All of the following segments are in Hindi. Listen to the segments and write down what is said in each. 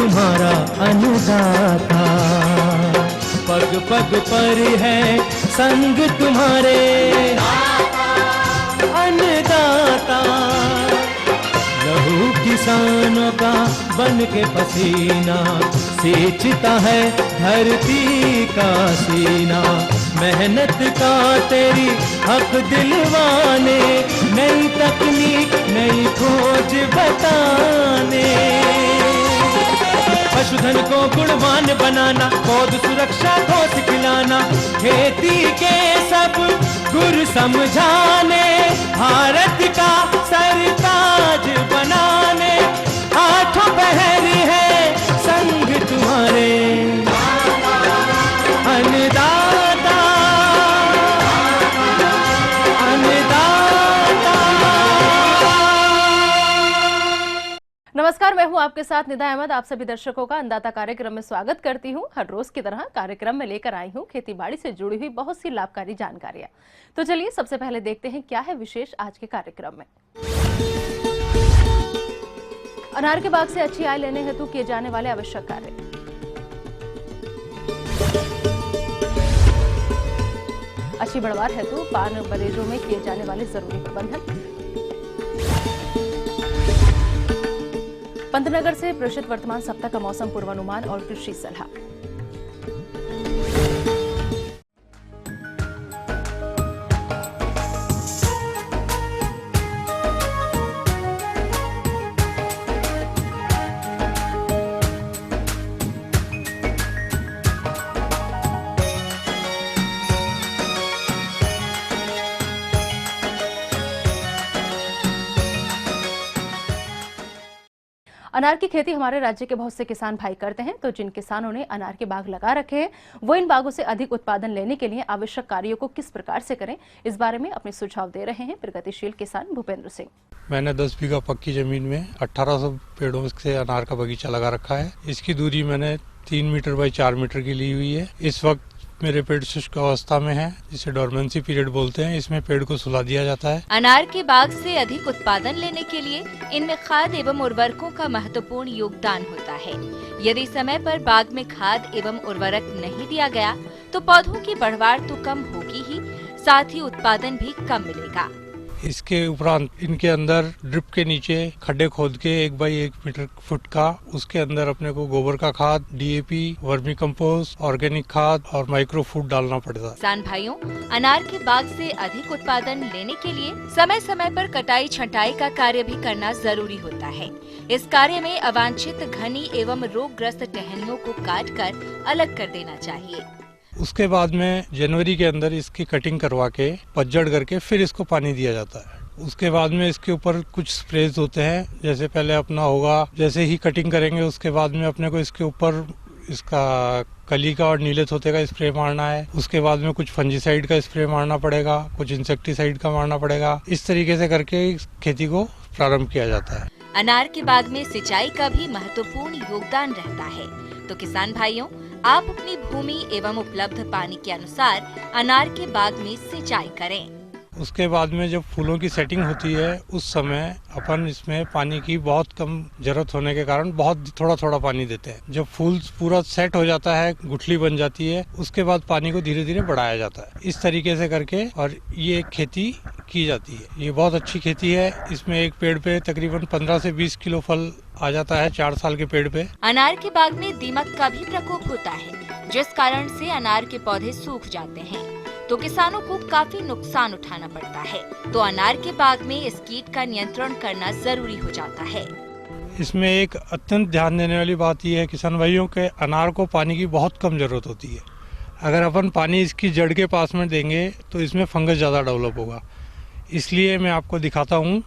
तुम्हारा अन्नदाता, पग पग पर है संग तुम्हारे अन्नदाता। लहू किसानों का बन के पसीना सींचता है धरती का सीना। मेहनत का तेरी हक दिलवाने, नई तकनीक नई खोज बताने। पशुधन को गुणवान बनाना, पौध सुरक्षा को सिखलाना, खेती के सब गुर समझाने, भारत का सरताज बनाने। आठों पहर है संग तुम्हारे अन्नदाता, अन्नदाता। नमस्कार, मैं हूं आपके साथ निदा अहमद। आप सभी दर्शकों का अन्नदाता कार्यक्रम में स्वागत करती हूं। हर रोज की तरह कार्यक्रम में लेकर आई हूं खेती बाड़ी से जुड़ी हुई बहुत सी लाभकारी जानकारियां। तो चलिए सबसे पहले देखते हैं क्या है विशेष आज के कार्यक्रम में। अनार के बाग से अच्छी आय लेने हेतु किए जाने वाले आवश्यक कार्य। अच्छी बढ़वार हेतु पान बरेजों में किए जाने वाले जरूरी प्रबंधन। पंतनगर से प्रेषित वर्तमान सप्ताह का मौसम पूर्वानुमान और कृषि सलाह। अनार की खेती हमारे राज्य के बहुत से किसान भाई करते हैं, तो जिन किसानों ने अनार के बाग लगा रखे हैं वो इन बागों से अधिक उत्पादन लेने के लिए आवश्यक कार्यों को किस प्रकार से करें, इस बारे में अपने सुझाव दे रहे हैं प्रगतिशील किसान भूपेंद्र सिंह। मैंने 10 बीघा पक्की जमीन में 1800 पेड़ों से अनार का बगीचा लगा रखा है। इसकी दूरी मैंने 3 मीटर बाई 4 मीटर की ली हुई है। इस वक्त मेरे पेड़ शुष्क अवस्था में है, जिसे डोरमेंसी पीरियड बोलते हैं। इसमें पेड़ को सुला दिया जाता है। अनार के बाग से अधिक उत्पादन लेने के लिए इनमें खाद एवं उर्वरकों का महत्वपूर्ण योगदान होता है। यदि समय पर बाग में खाद एवं उर्वरक नहीं दिया गया तो पौधों की बढ़वार तो कम होगी ही, साथ ही उत्पादन भी कम मिलेगा। इसके उपरांत इनके अंदर ड्रिप के नीचे खड्डे खोद के 1 बाई 1 मीटर फुट का, उसके अंदर अपने को गोबर का खाद, DAP, वर्मी कंपोस्ट, ऑर्गेनिक खाद और माइक्रो फूड डालना पड़ता है। किसान भाइयों, अनार के बाग से अधिक उत्पादन लेने के लिए समय समय पर कटाई छंटाई का कार्य भी करना जरूरी होता है। इस कार्य में अवांछित घनी एवं रोगग्रस्त टहनियों को काट कर अलग कर देना चाहिए। उसके बाद में जनवरी के अंदर इसकी कटिंग करवा के पतझड़ करके फिर इसको पानी दिया जाता है। उसके बाद में इसके ऊपर कुछ स्प्रेज होते हैं, जैसे पहले अपना होगा, जैसे ही कटिंग करेंगे उसके बाद में अपने को इसके ऊपर इसका कली का और नीले तोते का स्प्रे मारना है। उसके बाद में कुछ फंजीसाइड का स्प्रे मारना पड़ेगा, कुछ इंसेक्टिसाइड का मारना पड़ेगा। इस तरीके से करके खेती को प्रारंभ किया जाता है। अनार के बाग में सिंचाई का भी महत्वपूर्ण योगदान रहता है, तो किसान भाइयों, आप अपनी भूमि एवं उपलब्ध पानी के अनुसार अनार के बाग में सिंचाई करें। उसके बाद में जब फूलों की सेटिंग होती है उस समय अपन इसमें पानी की बहुत कम जरूरत होने के कारण बहुत थोड़ा थोड़ा पानी देते हैं। जब फूल पूरा सेट हो जाता है, गुठली बन जाती है, उसके बाद पानी को धीरे धीरे बढ़ाया जाता है। इस तरीके से करके और ये खेती की जाती है। ये बहुत अच्छी खेती है। इसमें एक पेड़ पे तकरीबन 15 से 20 किलो फल आ जाता है 4 साल के पेड़ पे। अनार के बाग में दीमक का भी प्रकोप होता है, जिस कारण से अनार के पौधे सूख जाते हैं, तो किसानों को काफी नुकसान उठाना पड़ता है। तो अनार के बाग में इस कीट का नियंत्रण करना जरूरी हो जाता है। इसमें एक अत्यंत ध्यान देने वाली बात यह है किसान भाइयों के, अनार को पानी की बहुत कम जरूरत होती है। अगर अपन पानी इसकी जड़ के पास में देंगे तो इसमें फंगस ज़्यादा डेवलप होगा। इसलिए मैं आपको दिखाता हूँ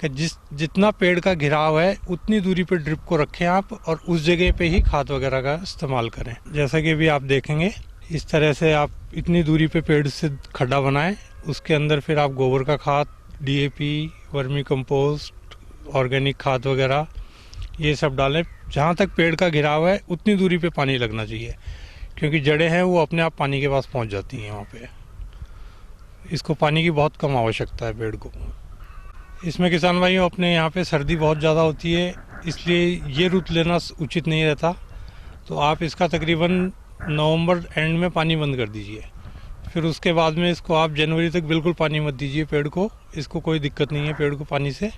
कि जितना पेड़ का घिराव है उतनी दूरी पे ड्रिप को रखें आप, और उस जगह पे ही खाद वगैरह का इस्तेमाल करें। जैसा कि भी आप देखेंगे, इस तरह से आप इतनी दूरी पे पेड़ से खड्डा बनाएं, उसके अंदर फिर आप गोबर का खाद, DAP, वर्मी कंपोस्ट, ऑर्गेनिक खाद वगैरह ये सब डालें। जहाँ तक पेड़ का घिराव है उतनी दूरी पे पानी लगना चाहिए, क्योंकि जड़ें हैं वो अपने आप पानी के पास पहुँच जाती हैं वहाँ पे। इसको पानी की बहुत कम आवश्यकता है पेड़ को। इसमें किसान भाइयों, अपने यहाँ पे सर्दी बहुत ज़्यादा होती है, इसलिए ये रुत लेना उचित नहीं रहता। तो आप इसका तकरीबन नवंबर एंड में पानी बंद कर दीजिए। फिर उसके बाद में इसको आप जनवरी तक बिल्कुल पानी मत दीजिए पेड़ को, इसको कोई दिक्कत नहीं है पेड़ को पानी से।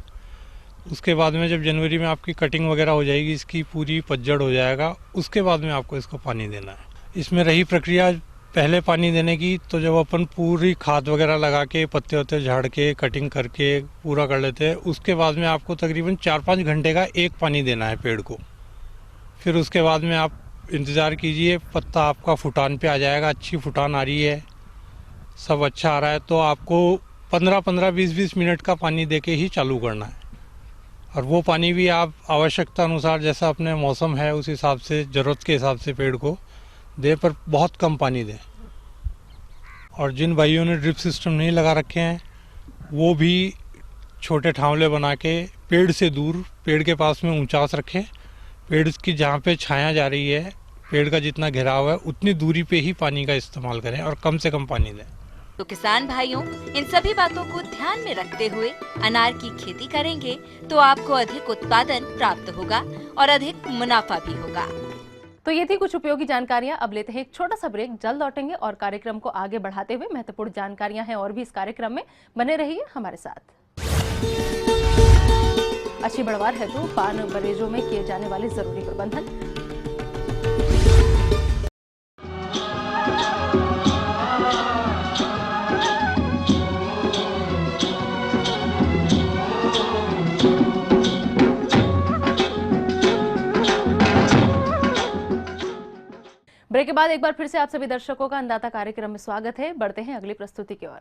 उसके बाद में जब जनवरी में आपकी कटिंग वगैरह हो जाएगी, इसकी पूरी पतझड़ हो जाएगा, उसके बाद में आपको इसको पानी देना है। इसमें रही प्रक्रिया पहले पानी देने की, तो जब अपन पूरी खाद वगैरह लगा के पत्ते वत्ते झाड़ के कटिंग करके पूरा कर लेते हैं, उसके बाद में आपको तकरीबन 4-5 घंटे का एक पानी देना है पेड़ को। फिर उसके बाद में आप इंतज़ार कीजिए, पत्ता आपका फुटान पे आ जाएगा, अच्छी फुटान आ रही है, सब अच्छा आ रहा है, तो आपको 15-15, 20-20 मिनट का पानी देके ही चालू करना है। और वो पानी भी आप आवश्यकता अनुसार, जैसा अपने मौसम है उस हिसाब से, ज़रूरत के हिसाब से पेड़ को दे, पर बहुत कम पानी दें। और जिन भाइयों ने ड्रिप सिस्टम नहीं लगा रखे हैं, वो भी छोटे ठावले बना के पेड़ से दूर, पेड़ के पास में ऊंचास रखें। पेड़ की जहाँ पे छाया जा रही है, पेड़ का जितना घेराव है, उतनी दूरी पे ही पानी का इस्तेमाल करें और कम से कम पानी दें। तो किसान भाइयों, इन सभी बातों को ध्यान में रखते हुए अनार की खेती करेंगे तो आपको अधिक उत्पादन प्राप्त होगा और अधिक मुनाफा भी होगा। तो ये थी कुछ उपयोगी जानकारियां। अब लेते हैं एक छोटा सा ब्रेक, जल्द लौटेंगे और कार्यक्रम को आगे बढ़ाते हुए महत्वपूर्ण जानकारियां हैं और भी इस कार्यक्रम में, बने रहिए हमारे साथ। अच्छी बढ़वार है तो पान बरेजों में किए जाने वाले जरूरी प्रबंधन। ब्रेक के बाद एक बार फिर से आप सभी दर्शकों का अन्नदाता कार्यक्रम में स्वागत है। बढ़ते हैं अगली प्रस्तुति की ओर।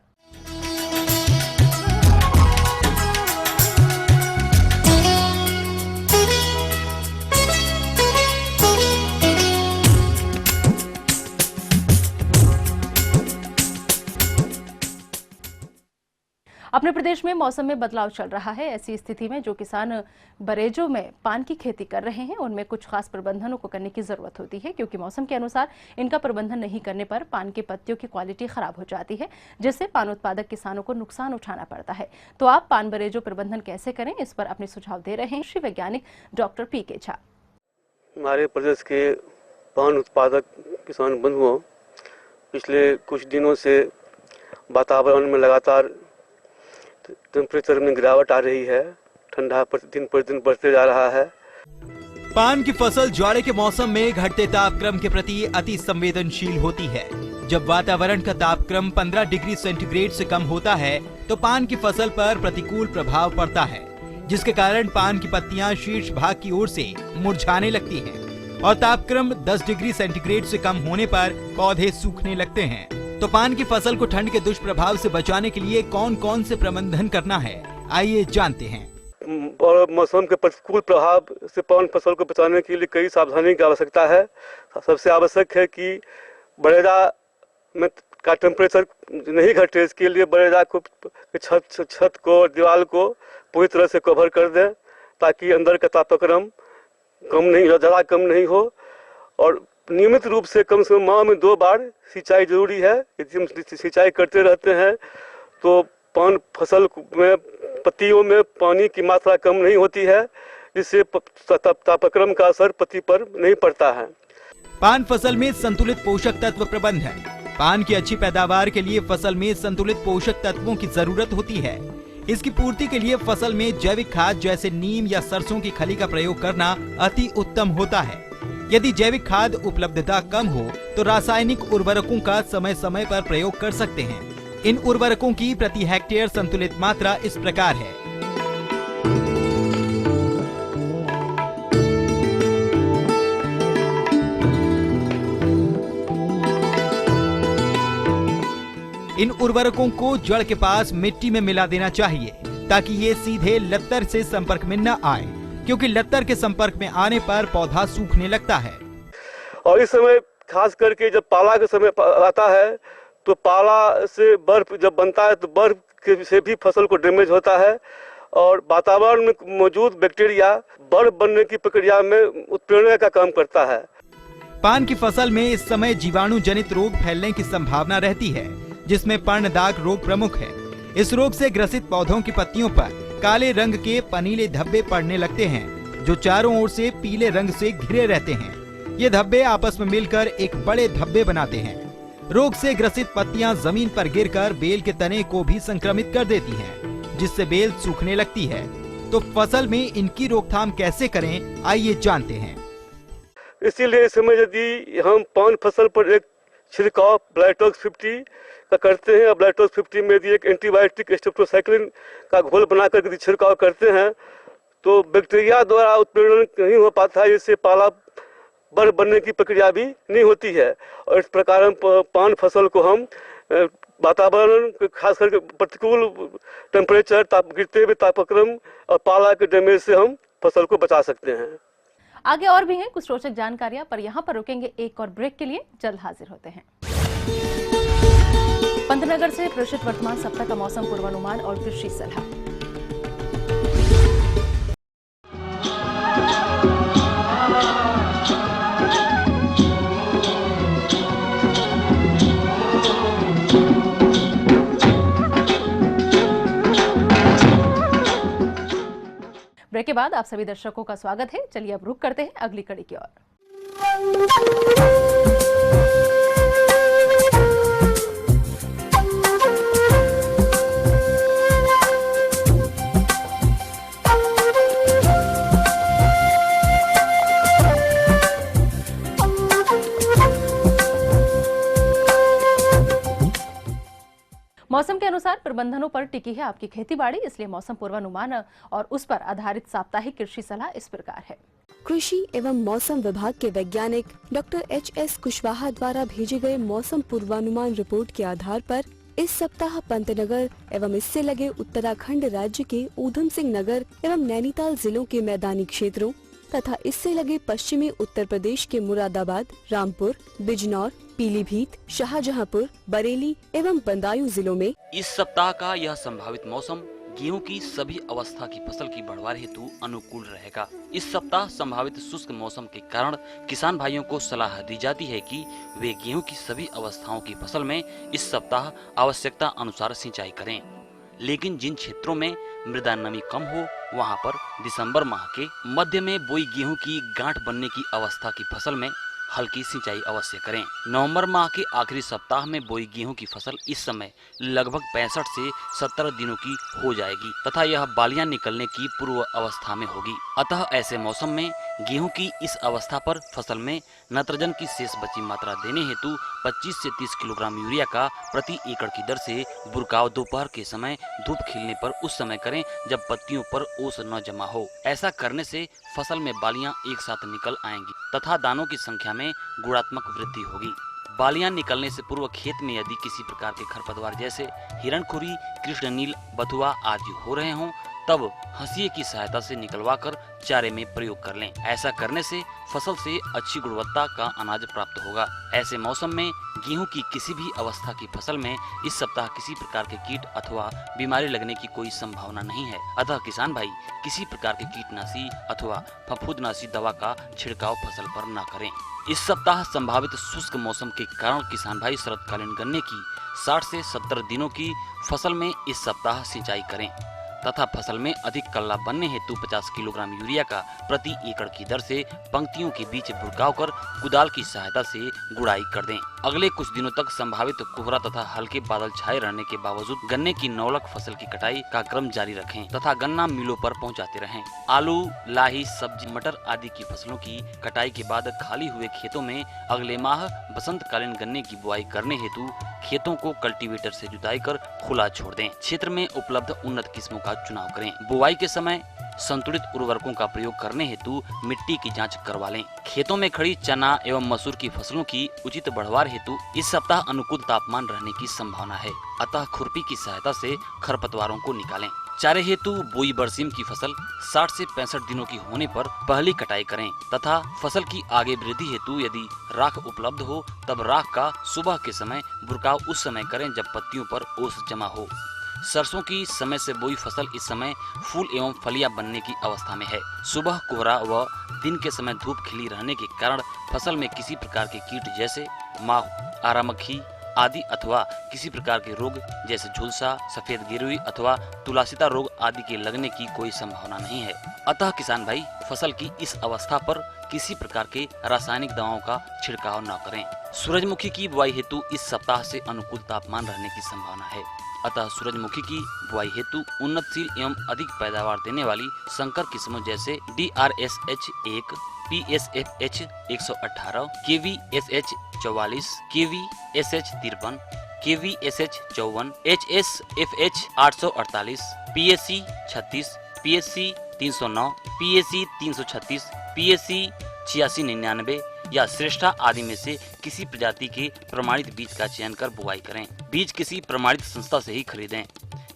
अपने प्रदेश में मौसम में बदलाव चल रहा है। ऐसी स्थिति में जो किसान बरेजों में पान की खेती कर रहे हैं, उनमें कुछ खास प्रबंधनों को करने की जरूरत होती है, क्योंकि मौसम के अनुसार इनका प्रबंधन नहीं करने पर पान की पत्तियों की क्वालिटी खराब हो जाती है, जिससे पान उत्पादक किसानों को नुकसान उठाना पड़ता है। तो आप पान बरेजों प्रबंधन कैसे करें, इस पर अपने सुझाव दे रहे हैं कृषि वैज्ञानिक डॉक्टर पीके झा। हमारे प्रदेश के पान उत्पादक किसान बंधुओं, पिछले कुछ दिनों से वातावरण में लगातार टेम्परेचर में गिरावट आ रही है। ठंडा दिन पर दिन बढ़ते जा रहा है। पान की फसल जाड़े के मौसम में घटते तापक्रम के प्रति अति संवेदनशील होती है। जब वातावरण का तापक्रम 15 डिग्री सेंटीग्रेड से कम होता है तो पान की फसल पर प्रतिकूल प्रभाव पड़ता है, जिसके कारण पान की पत्तियां शीर्ष भाग की ओर से मुरझाने लगती हैं और तापक्रम 10 डिग्री सेंटीग्रेड से कम होने पर पौधे सूखने लगते हैं। तो पान की फसल को ठंड के दुष्प्रभाव से बचाने के लिए कौन कौन से प्रबंधन करना है, आइए जानते हैं। और मौसम के प्रतिकूल प्रभाव से पान फसल को बचाने के लिए कई सावधानी की आवश्यकता है। सबसे आवश्यक है कि बरेजा में का टेम्परेचर नहीं घटे, इसके लिए बरेजा को छत को, दीवार को पूरी तरह से कवर कर दें, ताकि अंदर का तापक्रम ज़्यादा कम नहीं हो। और नियमित रूप से कम माह में 2 बार सिंचाई जरूरी है। यदि हम सिंचाई करते रहते हैं तो पान फसल में पत्तियों में पानी की मात्रा कम नहीं होती है, जिससे तापक्रम का असर पत्ती पर नहीं पड़ता है। पान फसल में संतुलित पोषक तत्व प्रबंधन। पान की अच्छी पैदावार के लिए फसल में संतुलित पोषक तत्वों की जरूरत होती है। इसकी पूर्ति के लिए फसल में जैविक खाद जैसे नीम या सरसों की खली का प्रयोग करना अति उत्तम होता है। यदि जैविक खाद उपलब्धता कम हो तो रासायनिक उर्वरकों का समय समय पर प्रयोग कर सकते हैं। इन उर्वरकों की प्रति हेक्टेयर संतुलित मात्रा इस प्रकार है। इन उर्वरकों को जड़ के पास मिट्टी में मिला देना चाहिए, ताकि ये सीधे लत्तर से संपर्क में न आए, क्योंकि लत्तर के संपर्क में आने पर पौधा सूखने लगता है। और इस समय खास करके जब पाला का समय आता है तो पाला से बर्फ जब बनता है तो बर्फ से भी फसल को डैमेज होता है और वातावरण में मौजूद बैक्टीरिया बर्फ बनने की प्रक्रिया में उत्प्रेरण का काम करता है। पान की फसल में इस समय जीवाणु जनित रोग फैलने की संभावना रहती है, जिसमें पर्ण दाग रोग प्रमुख है। इस रोग से ग्रसित पौधों की पत्तियों पर काले रंग के पनीले धब्बे पड़ने लगते हैं, जो चारों ओर से पीले रंग से घिरे रहते हैं। ये धब्बे आपस में मिलकर एक बड़े धब्बे बनाते हैं। रोग से ग्रसित पत्तियां जमीन पर गिरकर बेल के तने को भी संक्रमित कर देती हैं, जिससे बेल सूखने लगती है। तो फसल में इनकी रोकथाम कैसे करें, आइए जानते हैं। इसीलिए इस समय यदि हम पान फसल पर एक छिड़काव ब्लाइटॉक्स 50 का करते हैं, और ब्लाइटॉक्स 50 में यदि एक एंटीबायोटिक स्टेप्टोसाइक्लिन का घोल बनाकर यदि छिड़काव करते हैं तो बैक्टीरिया द्वारा उत्पीड़न नहीं हो पाता है, जिससे पाला बढ़ बनने की प्रक्रिया भी नहीं होती है। और इस प्रकार हम पान फसल को हम वातावरण खास करके प्रतिकूल टेम्परेचर गिरते हुए तापक्रम और पाला के डैमेज से हम फसल को बचा सकते हैं। आगे और भी हैं कुछ रोचक जानकारियां, पर यहाँ पर रुकेंगे एक और ब्रेक के लिए। जल्द हाजिर होते हैं। पंतनगर से प्रेषित वर्तमान सप्ताह का मौसम पूर्वानुमान और कृषि सलाह। ब्रेक के बाद आप सभी दर्शकों का स्वागत है। चलिए अब रुक करते हैं अगली कड़ी की ओर। मौसम के अनुसार प्रबंधनों पर टिकी है आपकी खेतीबाड़ी, इसलिए मौसम पूर्वानुमान और उस पर आधारित साप्ताहिक कृषि सलाह इस प्रकार है। कृषि एवं मौसम विभाग के वैज्ञानिक डॉक्टर एच.एस. कुशवाहा द्वारा भेजे गए मौसम पूर्वानुमान रिपोर्ट के आधार पर इस सप्ताह पंतनगर एवं इससे लगे उत्तराखंड राज्य के ऊधम सिंह नगर एवं नैनीताल जिलों के मैदानी क्षेत्रों तथा इससे लगे पश्चिमी उत्तर प्रदेश के मुरादाबाद, रामपुर, बिजनौर, पीलीभीत, शाहजहांपुर, बरेली एवं बदायूं जिलों में इस सप्ताह का यह संभावित मौसम गेहूं की सभी अवस्था की फसल की बढ़वार हेतु अनुकूल रहेगा। इस सप्ताह संभावित शुष्क मौसम के कारण किसान भाइयों को सलाह दी जाती है कि वे गेहूं की सभी अवस्थाओं की फसल में इस सप्ताह आवश्यकता अनुसार सिंचाई करें। लेकिन जिन क्षेत्रों में मृदा नमी कम हो वहां पर दिसंबर माह के मध्य में बोई गेहूं की गांठ बनने की अवस्था की फसल में हल्की सिंचाई अवश्य करें। नवंबर माह के आखिरी सप्ताह में बोई गेहूं की फसल इस समय लगभग 65 से 70 दिनों की हो जाएगी तथा यह बालियां निकलने की पूर्व अवस्था में होगी। अतः ऐसे मौसम में गेहूं की इस अवस्था पर फसल में नाइट्रोजन की शेष बची मात्रा देने हेतु 25 से 30 किलोग्राम यूरिया का प्रति एकड़ की दर से बुरकाव दोपहर के समय धूप खिलने पर उस समय करें जब पत्तियों पर ओस न जमा हो। ऐसा करने से फसल में बालियां एक साथ निकल आएंगी तथा दानों की संख्या में गुणात्मक वृद्धि होगी। बालियां निकलने से पूर्व खेत में यदि किसी प्रकार के खरपतवार जैसे हिरणखुरी, कृष्णनील, बथुआ आदि हो रहे हों तब हंसिए की सहायता से निकलवाकर चारे में प्रयोग कर लें। ऐसा करने से फसल से अच्छी गुणवत्ता का अनाज प्राप्त होगा। ऐसे मौसम में गेहूं की किसी भी अवस्था की फसल में इस सप्ताह किसी प्रकार के कीट अथवा बीमारी लगने की कोई संभावना नहीं है। अतः किसान भाई किसी प्रकार के कीटनाशी अथवा फफूंदनाशी दवा का छिड़काव फसल पर न करें। इस सप्ताह संभावित शुष्क मौसम के कारण किसान भाई शरतकालीन गन्ने की 60 से 70 दिनों की फसल में इस सप्ताह सिंचाई करें तथा फसल में अधिक कल्ला बनने हेतु 50 किलोग्राम यूरिया का प्रति एकड़ की दर से पंक्तियों के बीच बुरकाव कर कुदाल की सहायता से गुड़ाई कर दें। अगले कुछ दिनों तक संभावित कोहरा तथा हल्के बादल छाए रहने के बावजूद गन्ने की नौलख फसल की कटाई का क्रम जारी रखें तथा गन्ना मिलों पर पहुंचाते रहें। आलू, लाही, सब्जी, मटर आदि की फसलों की कटाई के बाद खाली हुए खेतों में अगले माह बसंतकालीन गन्ने की बुआई करने हेतु खेतों को कल्टीवेटर से जुताई कर खुला छोड़ दें। क्षेत्र में उपलब्ध उन्नत किस्मों का चुनाव करें। बुआई के समय संतुलित उर्वरकों का प्रयोग करने हेतु मिट्टी की जांच करवा लें। खेतों में खड़ी चना एवं मसूर की फसलों की उचित बढ़वार हेतु इस सप्ताह अनुकूल तापमान रहने की संभावना है। अतः खुरपी की सहायता से खरपतवारों को निकालें। चारे हेतु बोई बरसीम की फसल 60 से 65 दिनों की होने पर पहली कटाई करें तथा फसल की आगे वृद्धि हेतु यदि राख उपलब्ध हो तब राख का सुबह के समय बुरकाव उस समय करें जब पत्तियों पर ओस जमा हो। सरसों की समय से बोई फसल इस समय फूल एवं फलियां बनने की अवस्था में है। सुबह कोहरा व दिन के समय धूप खिली रहने के कारण फसल में किसी प्रकार के कीट जैसे माह, आरामक्खी, आदि अथवा किसी प्रकार के रोग जैसे झुलसा, सफेद गिरवी अथवा तुलासिता रोग आदि के लगने की कोई संभावना नहीं है। अतः किसान भाई फसल की इस अवस्था पर किसी प्रकार के रासायनिक दवाओं का छिड़काव न करें। सूरजमुखी की बुआई हेतु इस सप्ताह से अनुकूल तापमान रहने की संभावना है। अतः सूरजमुखी की बुआई हेतु उन्नतशील एवं अधिक पैदावार देने वाली संकर किस्मों जैसे DRSH1, PSFH 118, KVSH 44, KVSH 53, KVSH 54, HSFH 848, PSC 36, PSC 309, PSC 336, PSC 8699 या श्रेष्ठा आदि में से किसी प्रजाति के प्रमाणित बीज का चयन कर बुआई करें। बीज किसी प्रमाणित संस्था से ही खरीदें।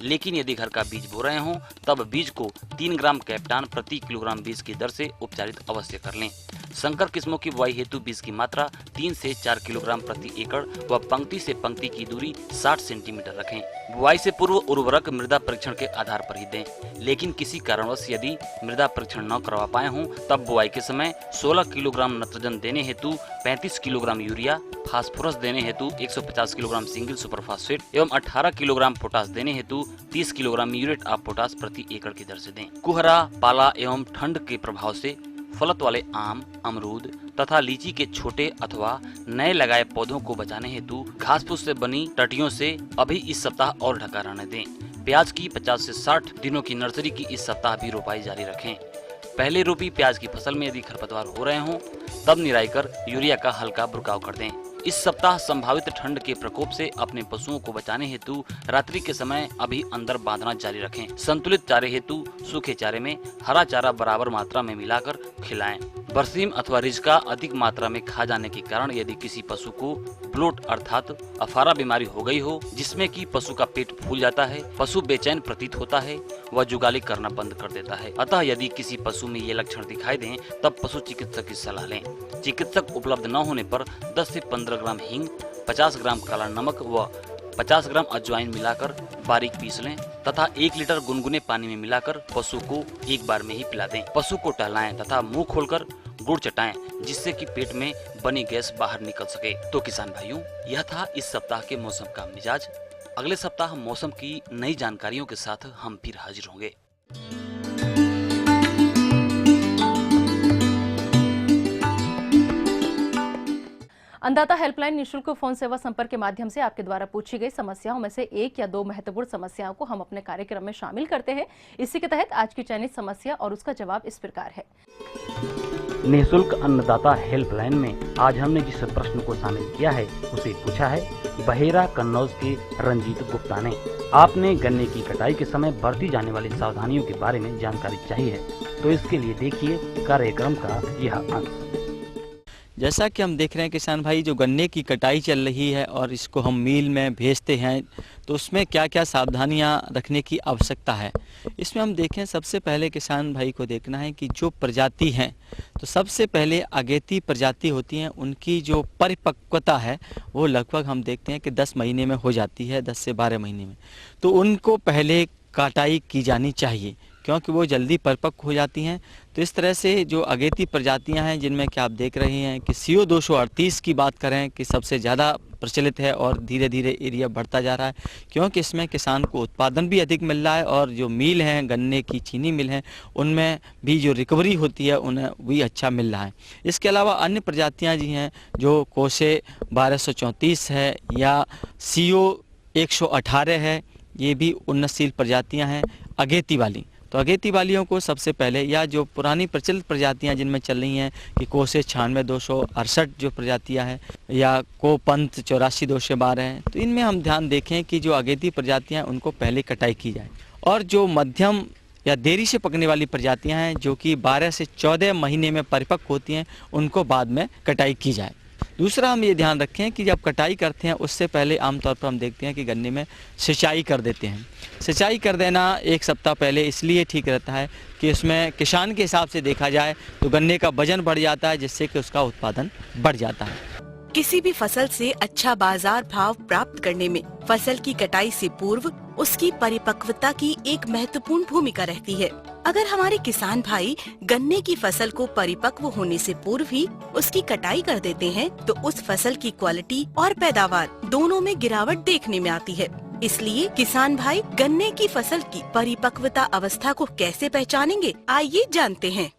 लेकिन यदि घर का बीज बो रहे हों तब बीज को 3 ग्राम कैप्टान प्रति किलोग्राम बीज की दर से उपचारित अवश्य कर लें। संकर किस्मों की बुआई हेतु बीज की मात्रा 3 से 4 किलोग्राम प्रति एकड़ व पंक्ति से पंक्ति की दूरी 60 सेंटीमीटर रखें। बुआई से पूर्व उर्वरक मृदा परीक्षण के आधार पर ही दें। लेकिन किसी कारणवश यदि मृदा परीक्षण न करवा पाए हों तब बुआई के समय 16 किलोग्राम नाइट्रोजन देने हेतु 35 किलोग्राम यूरिया, फास्फोरस देने हेतु 150 किलोग्राम सिंगल सुपर फास्फेट एवं 18 किलोग्राम पोटास देने हेतु 30 किलोग्राम म्यूरेट ऑफ पोटास प्रति एकड़ की दर से दें। कुहरा, पाला एवं ठंड के प्रभाव से फलत वाले आम, अमरूद तथा लीची के छोटे अथवा नए लगाए पौधों को बचाने हेतु घास फूस से बनी टटियों से अभी इस सप्ताह और ढका रहने दें। प्याज की 50 से 60 दिनों की नर्सरी की इस सप्ताह भी रोपाई जारी रखें। पहले रोपी प्याज की फसल में यदि खरपतवार हो रहे हों तब निराई कर यूरिया का हल्का बुरकाव कर दें। इस सप्ताह संभावित ठंड के प्रकोप से अपने पशुओं को बचाने हेतु रात्रि के समय अभी अंदर बांधना जारी रखें। संतुलित चारे हेतु सूखे चारे में हरा चारा बराबर मात्रा में मिलाकर खिलाएं। बरसीम अथवा रिजका अधिक मात्रा में खा जाने के कारण यदि किसी पशु को ब्लोट अर्थात अफारा बीमारी हो गई हो जिसमें कि पशु का पेट फूल जाता है, पशु बेचैन प्रतीत होता है, वह जुगाली करना बंद कर देता है। अतः यदि किसी पशु में ये लक्षण दिखाई दें तब पशु चिकित्सक की सलाह लें। चिकित्सक उपलब्ध न होने पर 10 से 15 ग्राम हींग, 50 ग्राम काला नमक व 50 ग्राम अजवाइन मिलाकर बारीक पीस लें तथा 1 लीटर गुनगुने पानी में मिलाकर पशु को एक बार में ही पिला दें। पशु को टहलाएं तथा मुंह खोलकर गुड़ चटाएं जिससे कि पेट में बनी गैस बाहर निकल सके। तो किसान भाइयों, यह था इस सप्ताह के मौसम का मिजाज। अगले सप्ताह मौसम की नई जानकारियों के साथ हम फिर हाजिर होंगे। अन्नदाता हेल्पलाइन निःशुल्क फोन सेवा संपर्क के माध्यम से आपके द्वारा पूछी गई समस्याओं में से 1 या 2 महत्वपूर्ण समस्याओं को हम अपने कार्यक्रम में शामिल करते हैं। इसी के तहत आज की चयनित समस्या और उसका जवाब इस प्रकार है। निःशुल्क अन्नदाता हेल्पलाइन में आज हमने जिस प्रश्न को शामिल किया है उसे पूछा है बहेरा कन्नौज के रंजीत गुप्ता ने। आपने गन्ने की कटाई के समय बरती जाने वाली सावधानियों के बारे में जानकारी चाहिए है, तो इसके लिए देखिए कार्यक्रम का यह अंश। जैसा कि हम देख रहे हैं किसान भाई, जो गन्ने की कटाई चल रही है और इसको हम मिल में भेजते हैं तो उसमें क्या क्या सावधानियां रखने की आवश्यकता है। इसमें हम देखें, सबसे पहले किसान भाई को देखना है कि जो प्रजाति हैं तो सबसे पहले अगेती प्रजाति होती हैं, उनकी जो परिपक्वता है वो लगभग हम देखते हैं कि 10 महीने में हो जाती है, 10 से 12 महीने में। तो उनको पहले कटाई की जानी चाहिए क्योंकि वो जल्दी परिपक्व हो जाती हैं। तो इस तरह से जो अगेती प्रजातियां हैं जिनमें कि आप देख रहे हैं कि CO 238 की बात करें कि सबसे ज़्यादा प्रचलित है और धीरे धीरे एरिया बढ़ता जा रहा है क्योंकि इसमें किसान को उत्पादन भी अधिक मिल रहा है और जो मिल हैं, गन्ने की चीनी मिल हैं, उनमें भी जो रिकवरी होती है उन्हें भी अच्छा मिल रहा है। इसके अलावा अन्य प्रजातियाँ जी हैं जो कोसे 1234 है या CO 118 है, ये भी उन्नतशील प्रजातियाँ हैं अगेती वाली। तो अगेती वालियों को सबसे पहले, या जो पुरानी प्रचलित प्रजातियां जिनमें चल रही हैं कि कोसे 96 268 जो प्रजातियां हैं या को पंत 84 212 हैं, तो इनमें हम ध्यान देखें कि जो अगेती प्रजातियां उनको पहले कटाई की जाए और जो मध्यम या देरी से पकने वाली प्रजातियां हैं जो कि 12 से 14 महीने में परिपक्व होती हैं उनको बाद में कटाई की जाए। दूसरा हम ये ध्यान रखें कि जब कटाई करते हैं उससे पहले आमतौर पर हम देखते हैं कि गन्ने में सिंचाई कर देते हैं। सिंचाई कर देना 1 सप्ताह पहले इसलिए ठीक रहता है कि उसमें किसान के हिसाब से देखा जाए तो गन्ने का वजन बढ़ जाता है जिससे कि उसका उत्पादन बढ़ जाता है। किसी भी फसल से अच्छा बाजार भाव प्राप्त करने में फसल की कटाई से पूर्व उसकी परिपक्वता की एक महत्वपूर्ण भूमिका रहती है। अगर हमारे किसान भाई गन्ने की फसल को परिपक्व होने से पूर्व ही उसकी कटाई कर देते हैं तो उस फसल की क्वालिटी और पैदावार दोनों में गिरावट देखने में आती है। इसलिए किसान भाई गन्ने की फसल की परिपक्वता अवस्था को कैसे पहचानेंगे, आइए जानते हैं।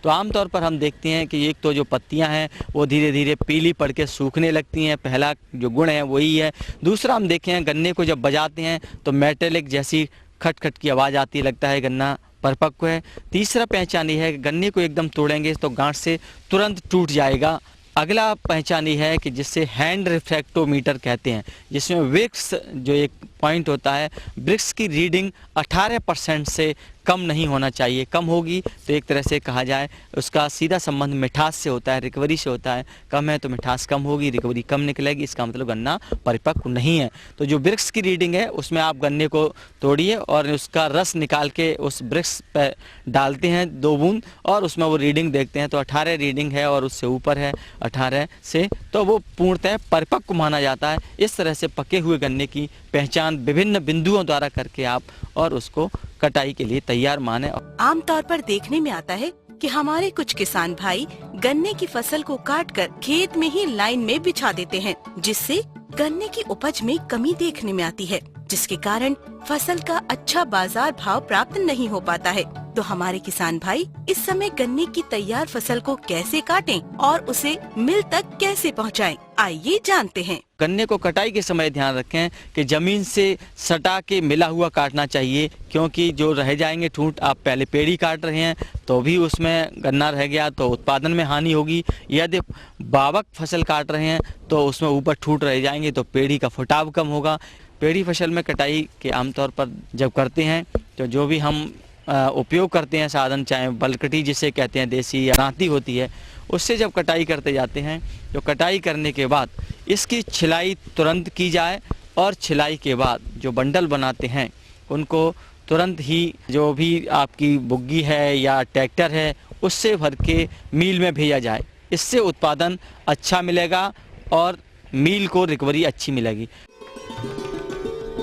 तो आमतौर पर हम देखते हैं कि एक तो जो पत्तियां हैं वो धीरे धीरे पीली पड़ के सूखने लगती हैं, पहला जो गुण है वही है। दूसरा हम देखें गन्ने को जब बजाते हैं तो मेटेलिक जैसी खट खट की आवाज़ आती है, लगता है गन्ना परिपक्व है। तीसरा पहचान ये है कि गन्ने को एकदम तोड़ेंगे तो गांठ से तुरंत टूट जाएगा। अगला पहचान ये है कि जिससे हैंड रिफ्रैक्टोमीटर कहते हैं, जिसमें विक्स जो एक पॉइंट होता है, ब्रिक्स की रीडिंग 18% से कम नहीं होना चाहिए। कम होगी तो एक तरह से कहा जाए उसका सीधा संबंध मिठास से होता है, रिकवरी से होता है। कम है तो मिठास कम होगी, रिकवरी कम निकलेगी, इसका मतलब गन्ना परिपक्व नहीं है। तो जो ब्रिक्स की रीडिंग है उसमें आप गन्ने को तोड़िए और उसका रस निकाल के उस ब्रिक्स पर डालते हैं 2 बूंद और उसमें वो रीडिंग देखते हैं तो 18 रीडिंग है और उससे ऊपर है 18 से, तो वो पूर्णतः परिपक्व माना जाता है। इस तरह से पके हुए गन्ने की पहचान विभिन्न बिंदुओं द्वारा करके आप और उसको कटाई के लिए तैयार माने। आमतौर पर देखने में आता है कि हमारे कुछ किसान भाई गन्ने की फसल को काटकर खेत में ही लाइन में बिछा देते हैं, जिससे गन्ने की उपज में कमी देखने में आती है, जिसके कारण फसल का अच्छा बाजार भाव प्राप्त नहीं हो पाता है। तो हमारे किसान भाई इस समय गन्ने की तैयार फसल को कैसे काटें और उसे मिल तक कैसे पहुंचाएं, आइए जानते हैं। गन्ने को कटाई के समय ध्यान रखें कि जमीन से सटा के मिला हुआ काटना चाहिए, क्योंकि जो रह जाएंगे ठूंठ, आप पहले पेड़ी काट रहे हैं तो भी उसमें गन्ना रह गया तो उत्पादन में हानि होगी। यदि बावक फसल काट रहे हैं तो उसमें ऊपर ठूंठ रह जाएंगे तो पेड़ी का फुटाव कम होगा। पेड़ी फसल में कटाई के आमतौर पर जब करते हैं तो जो भी हम उपयोग करते हैं साधन, चाहे बलकटी जिसे कहते हैं देसी या रांती होती है, उससे जब कटाई करते जाते हैं तो कटाई करने के बाद इसकी छिलाई तुरंत की जाए और छिलाई के बाद जो बंडल बनाते हैं उनको तुरंत ही जो भी आपकी बुग्गी है या ट्रैक्टर है उससे भर के मील में भेजा जाए। इससे उत्पादन अच्छा मिलेगा और मील को रिकवरी अच्छी मिलेगी।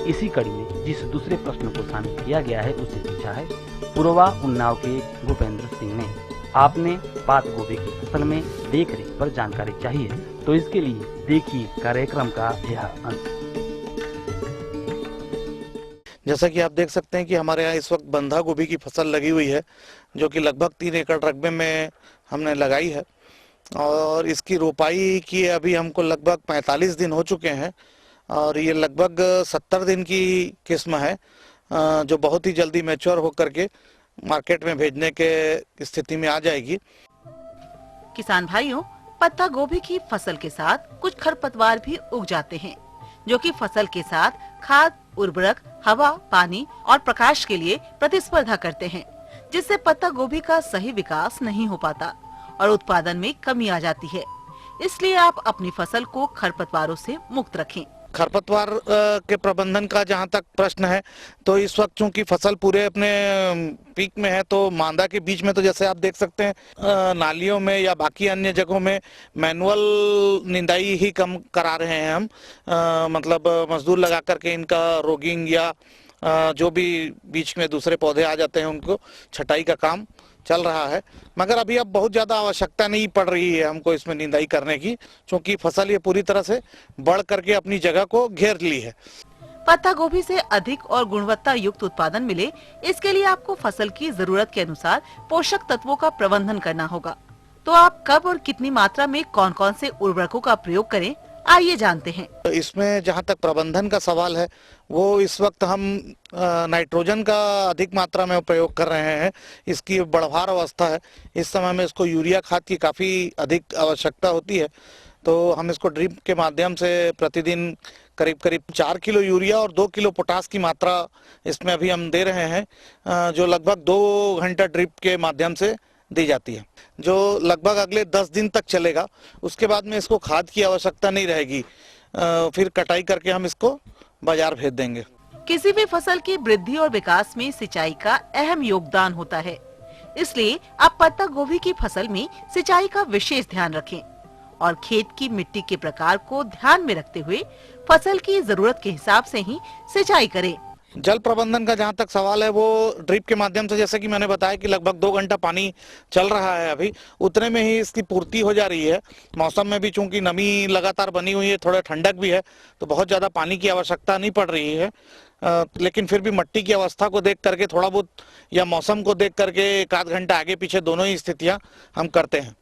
इसी कड़ी में जिस दूसरे प्रश्न को शामिल किया गया है उसे पूछा है पुरवा उन्नाव के भूपेंद्र सिंह ने। आपने पात गोभी की फसल में देख रेख पर जानकारी चाहिए तो इसके लिए देखिए कार्यक्रम का यह अंश। जैसा कि आप देख सकते हैं कि हमारे यहाँ इस वक्त बंधा गोभी की फसल लगी हुई है, जो कि लगभग 3 एकड़ रकबे में हमने लगाई है और इसकी रोपाई की अभी हमको लगभग 45 दिन हो चुके हैं और ये लगभग 70 दिन की किस्म है, जो बहुत ही जल्दी मैच्योर होकर के मार्केट में भेजने के स्थिति में आ जाएगी। किसान भाइयों, पत्ता गोभी की फसल के साथ कुछ खरपतवार भी उग जाते हैं, जो कि फसल के साथ खाद, उर्वरक, हवा, पानी और प्रकाश के लिए प्रतिस्पर्धा करते हैं, जिससे पत्ता गोभी का सही विकास नहीं हो पाता और उत्पादन में कमी आ जाती है। इसलिए आप अपनी फसल को खरपतवारों से मुक्त रखें। खरपतवार के प्रबंधन का जहां तक प्रश्न है तो इस वक्त चूंकि फसल पूरे अपने पीक में है तो मांदा के बीच में तो जैसे आप देख सकते हैं नालियों में या बाकी अन्य जगहों में मैनुअल निंदाई ही कम करा रहे हैं हम, मतलब मजदूर लगा करके इनका रोगिंग या जो भी बीच में दूसरे पौधे आ जाते हैं उनको छटाई का काम चल रहा है। मगर अभी अब बहुत ज्यादा आवश्यकता नहीं पड़ रही है हमको इसमें निंदाई करने की, क्योंकि फसल ये पूरी तरह से बढ़ करके अपनी जगह को घेर ली है। पत्ता गोभी से अधिक और गुणवत्ता युक्त उत्पादन मिले, इसके लिए आपको फसल की जरूरत के अनुसार पोषक तत्वों का प्रबंधन करना होगा। तो आप कब और कितनी मात्रा में कौन कौन से उर्वरकों का प्रयोग करें, आइए जानते हैं। इसमें जहां तक प्रबंधन का सवाल है वो इस वक्त हम नाइट्रोजन का अधिक मात्रा में प्रयोग कर रहे हैं। इसकी बढ़वार अवस्था है, इस समय में इसको यूरिया खाद की काफ़ी अधिक आवश्यकता होती है, तो हम इसको ड्रिप के माध्यम से प्रतिदिन करीब करीब 4 किलो यूरिया और 2 किलो पोटास की मात्रा इसमें अभी हम दे रहे हैं, जो लगभग 2 घंटा ड्रिप के माध्यम से दी जाती है, जो लगभग अगले 10 दिन तक चलेगा। उसके बाद में इसको खाद की आवश्यकता नहीं रहेगी, फिर कटाई करके हम इसको बाजार भेज देंगे। किसी भी फसल की वृद्धि और विकास में सिंचाई का अहम योगदान होता है, इसलिए आप पत्ता गोभी की फसल में सिंचाई का विशेष ध्यान रखें और खेत की मिट्टी के प्रकार को ध्यान में रखते हुए फसल की जरूरत के हिसाब से ही सिंचाई करें। जल प्रबंधन का जहां तक सवाल है वो ड्रिप के माध्यम से, जैसे कि मैंने बताया कि लगभग 2 घंटा पानी चल रहा है अभी, उतने में ही इसकी पूर्ति हो जा रही है। मौसम में भी चूंकि नमी लगातार बनी हुई है, थोड़ा ठंडक भी है, तो बहुत ज़्यादा पानी की आवश्यकता नहीं पड़ रही है। लेकिन फिर भी मिट्टी की अवस्था को देख करके थोड़ा बहुत या मौसम को देख करके 1 आध घंटा आगे पीछे दोनों ही स्थितियाँ हम करते हैं।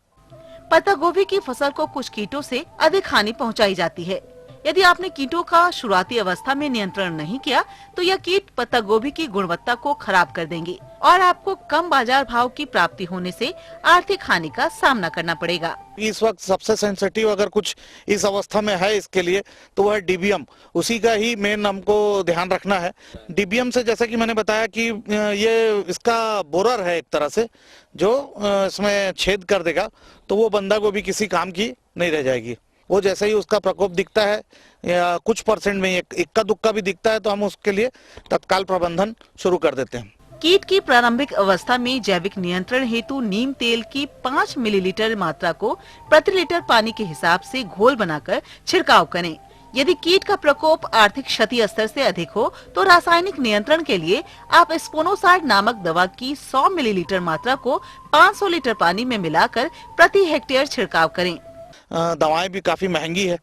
पत्ता गोभी की फसल को कुछ कीटों से अधिक हानि पहुंचाई जाती है। यदि आपने कीटों का शुरुआती अवस्था में नियंत्रण नहीं किया तो यह कीट पत्ता गोभी की गुणवत्ता को खराब कर देंगे और आपको कम बाजार भाव की प्राप्ति होने से आर्थिक हानि का सामना करना पड़ेगा। इस वक्त सबसे सेंसिटिव अगर कुछ इस अवस्था में है इसके लिए तो वह डिबियम, उसी का ही मेन हमको ध्यान रखना है। डिबियम से जैसे कि मैंने बताया कि ये इसका बोरर है एक तरह से, जो इसमें छेद कर देगा, तो वो बंदा गोभी किसी काम की नहीं रह जाएगी। वो जैसे ही उसका प्रकोप दिखता है या कुछ परसेंट में इक्का दुक्का भी दिखता है तो हम उसके लिए तत्काल प्रबंधन शुरू कर देते हैं। कीट की प्रारंभिक अवस्था में जैविक नियंत्रण हेतु नीम तेल की 5 मिलीलीटर मात्रा को प्रति लीटर पानी के हिसाब से घोल बनाकर छिड़काव करें। यदि कीट का प्रकोप आर्थिक क्षति स्तर से अधिक हो तो रासायनिक नियंत्रण के लिए आप स्पोनोसाइड नामक दवा की 100 मिलीलीटर मात्रा को 500 लीटर पानी में मिलाकर प्रति हेक्टेयर छिड़काव करें। दवाएं भी काफी महंगी है,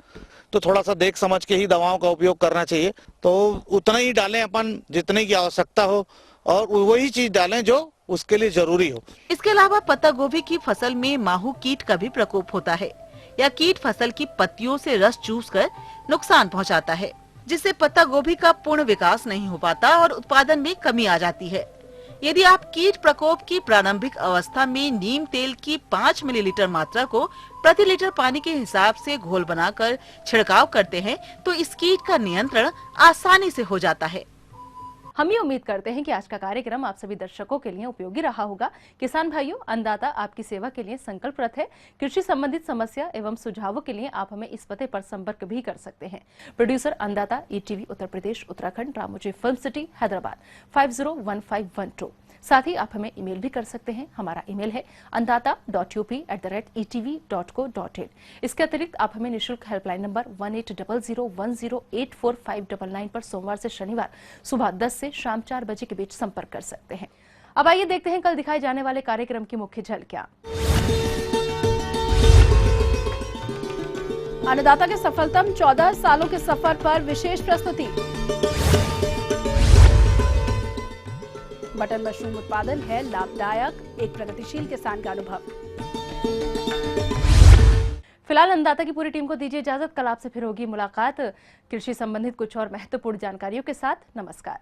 तो थोड़ा सा देख समझ के ही दवाओं का उपयोग करना चाहिए। तो उतना ही डालें अपन जितने की आवश्यकता हो, और वही चीज डालें जो उसके लिए जरूरी हो। इसके अलावा पत्ता गोभी की फसल में माहू कीट का भी प्रकोप होता है। यह कीट फसल की पत्तियों से रस चूसकर नुकसान पहुंचाता है, जिससे पत्ता गोभी का पूर्ण विकास नहीं हो पाता और उत्पादन में कमी आ जाती है। यदि आप कीट प्रकोप की प्रारंभिक अवस्था में नीम तेल की 5 मिलीलीटर मात्रा को प्रति लीटर पानी के हिसाब से घोल बनाकर छिड़काव करते हैं तो इस कीट का नियंत्रण आसानी से हो जाता है। हम ये उम्मीद करते हैं कि आज का कार्यक्रम आप सभी दर्शकों के लिए उपयोगी रहा होगा। किसान भाइयों, अन्नदाता आपकी सेवा के लिए संकल्परत है। कृषि संबंधित समस्या एवं सुझावों के लिए आप हमें इस पते पर संपर्क भी कर सकते हैं। प्रोड्यूसर अन्नदाता, ETV Uttar Pradesh Uttarakhand, Ramoji film city Hyderabad 501512। साथ ही आप हमें ईमेल भी कर सकते हैं। हमारा ईमेल है annadata.up@etv.co.in। इसके अतिरिक्त आप हमें निःशुल्क हेल्पलाइन नंबर 180010084599 पर सोमवार से शनिवार सुबह 10 से शाम 4 बजे के बीच संपर्क कर सकते हैं। अब आइए देखते हैं कल दिखाए जाने वाले कार्यक्रम की मुख्य झलकियां। अन्नदाता के सफलतम 14 सालों के सफर पर विशेष प्रस्तुति। बटन मशरूम उत्पादन है लाभदायक, एक प्रगतिशील किसान का अनुभव। फिलहाल अन्नदाता की पूरी टीम को दीजिए इजाजत। कल आपसे फिर होगी मुलाकात कृषि संबंधित कुछ और महत्वपूर्ण जानकारियों के साथ। नमस्कार।